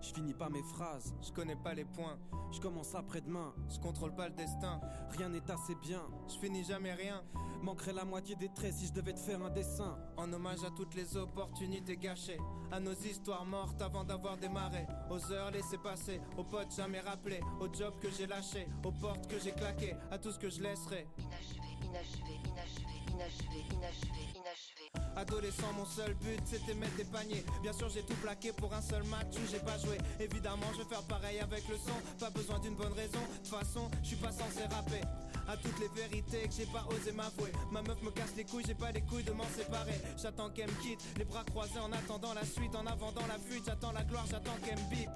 je finis pas mes phrases, je connais pas les points, je commence après-demain, je contrôle pas le destin, rien n'est assez bien, je finis jamais rien. Manquerait la moitié des traits si je devais te faire un dessin. En hommage à toutes les opportunités gâchées, à nos histoires mortes avant d'avoir démarré, aux heures laissées passer, aux potes jamais rappelés, aux jobs que j'ai lâchés, aux portes que j'ai claquées, à tout ce que je laisserai. Inachevé. Adolescent, mon seul but c'était mettre des paniers. Bien sûr j'ai tout plaqué pour un seul match où j'ai pas joué. Évidemment je vais faire pareil avec le son. Pas besoin d'une bonne raison, de toute façon je suis pas censé rapper. À toutes les vérités que j'ai pas osé m'avouer. Ma meuf me casse les couilles, j'ai pas les couilles de m'en séparer. J'attends qu'elle me quitte, les bras croisés en attendant la suite. En avant dans la fuite, j'attends la gloire, j'attends qu'elle me bip.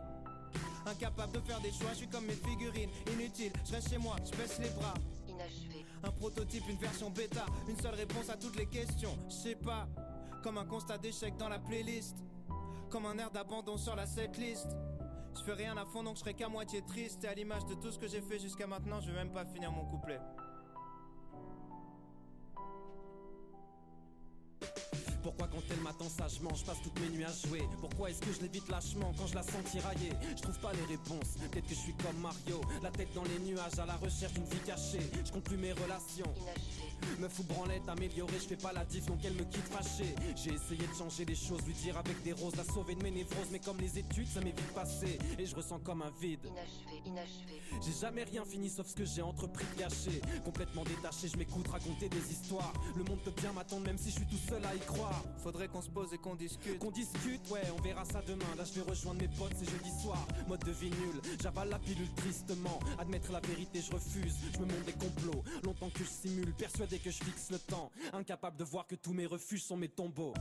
Incapable de faire des choix, je suis comme mes figurines. Inutile, je reste chez moi, je baisse les bras. Inachevé. Un prototype, une version bêta, une seule réponse à toutes les questions. Je sais pas, comme un constat d'échec dans la playlist, comme un air d'abandon sur la setlist. Je fais rien à fond donc je serai qu'à moitié triste. Et à l'image de tout ce que j'ai fait jusqu'à maintenant, je vais même pas finir mon couplet. Pourquoi quand elle m'attend sagement, je passe toutes mes nuits à jouer? Pourquoi est-ce que je l'évite lâchement quand je la sens tirailler? Je trouve pas les réponses, peut-être que je suis comme Mario, la tête dans les nuages à la recherche d'une vie cachée. Je compte plus mes relations, me fous branlette, améliorée, je fais pas la diff donc elle me quitte fâchée. J'ai essayé de changer les choses, lui dire avec des roses, la sauver de mes névroses, mais comme les études ça m'est vite passé et je ressens comme un vide. Inachevé. J'ai jamais rien fini sauf ce que j'ai entrepris de gâcher. Complètement détaché, je m'écoute raconter des histoires. Le monde peut bien m'attendre même si je suis tout seul à y croire. Faudrait qu'on se pose et qu'on discute. Qu'on discute, ouais, on verra ça demain. Là je vais rejoindre mes potes, c'est jeudi soir. Mode de vie nul, j'avale la pilule tristement. Admettre la vérité, je refuse, je me montre des complots. Longtemps que je simule, persuadé que je fixe le temps. Incapable de voir que tous mes refuges sont mes tombeaux.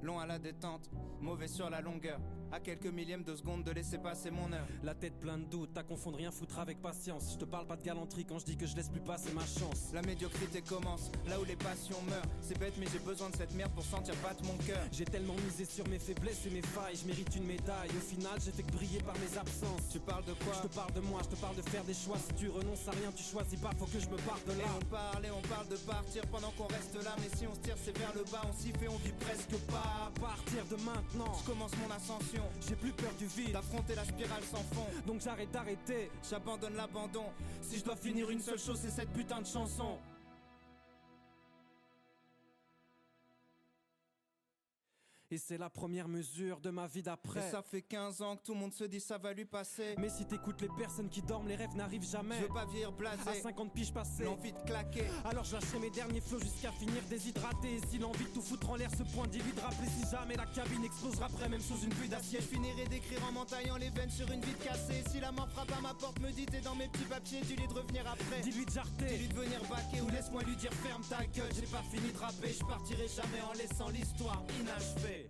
Long à la détente, mauvais sur la longueur. À quelques millièmes de seconde de laisser passer mon heure. La tête pleine de doutes, t'as confondre rien foutre avec patience. Je te parle pas de galanterie quand je dis que je laisse plus passer ma chance. La médiocrité commence, là où les passions meurent. C'est bête mais j'ai besoin de cette merde pour sentir battre mon cœur. J'ai tellement misé sur mes faiblesses et mes failles, je mérite une médaille. Au final j'ai fait que briller par mes absences. Tu parles de quoi? Je te parle de moi, je te parle de faire des choix. Si tu renonces à rien, tu choisis pas, faut que je me parte de là. Et on parle de partir pendant qu'on reste là. Mais si on se tire c'est vers le bas, on s'y fait, on vit presque pas. À partir de maintenant, je commence mon ascension. J'ai plus peur du vide, d'affronter la spirale sans fond. Donc j'arrête d'arrêter, j'abandonne l'abandon. Si je dois finir une seule chose, c'est cette putain de chanson. Et c'est la première mesure de ma vie d'après. Et ça fait 15 ans que tout le monde se dit ça va lui passer. Mais si t'écoutes les personnes qui dorment, les rêves n'arrivent jamais. Je veux pas vieillir blasé, à 50 piges passées, l'envie de claquer. Alors je lâcherai mes derniers flots jusqu'à finir déshydraté. Et si l'envie de tout foutre en l'air se pointe, dis-lui de rappeler. Si jamais la cabine explosera après, même sous une pluie d'acier, je finirai d'écrire en m'entaillant les veines sur une vitre cassée. Si la mort frappe à ma porte, me dit t'es dans mes petits papiers, dis-lui de revenir après. Dis-lui de jarter, dis-lui de venir baquer, ou laisse-moi lui dire ferme ta gueule. J'ai pas fini de rapper, je partirai jamais en laissant l'histoire inachevée.